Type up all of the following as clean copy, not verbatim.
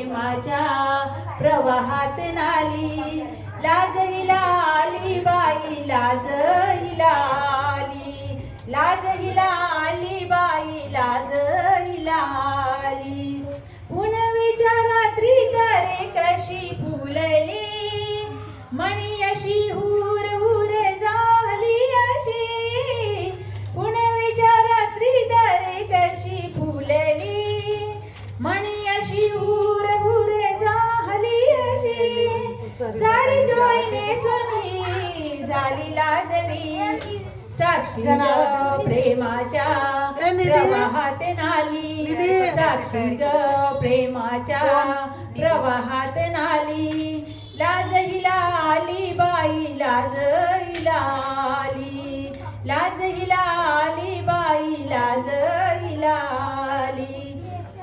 प्रेमाच्या प्रवाहात नाली, लाज हिला आली बाई, लाज हिला आली, लाज हिला आली बाई, लाज हिला आली. पुनवीच्या रात्री करे कशी फुलली, मणी अशी हुर हुर झाली अशी. पुनवीच्या रात्री करे कशी फुलली, मणी अशी हुर हुर झाली अशी. साडी जोडीने सोनी झाली लाजरी, साक्षी ग प्रेमाच्या प्रवाहात नाली, साक्षी ग प्रेमाच्या प्रवाहात नाली. लाज हिला आली बाई, लाज हिला आली, लाज हिला आली बाई, लाज हिला आली.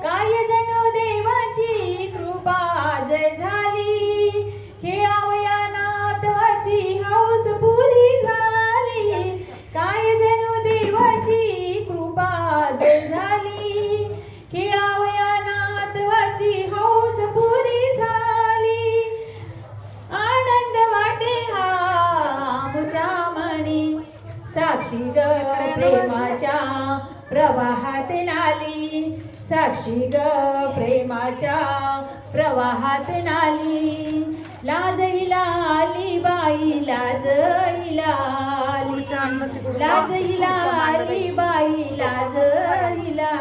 काय जणू देवाची कृपा आज झाली, खेळावया नातवाची हौस पुरी झाली. काय जणू देवाची कृपा आज झाली, खेळावया नातवाची हौस पुरी झाली. आनंद वाटे हा आमुच्या मनी, साक्षी ग प्रेमाच्या प्रवाहात नाली, साक्षी ग प्रेमाच्या प्रवाहात नाली. लाज हिला आली बाई, लाज हिला आली, लाज हिला आली बाई, लाज हिला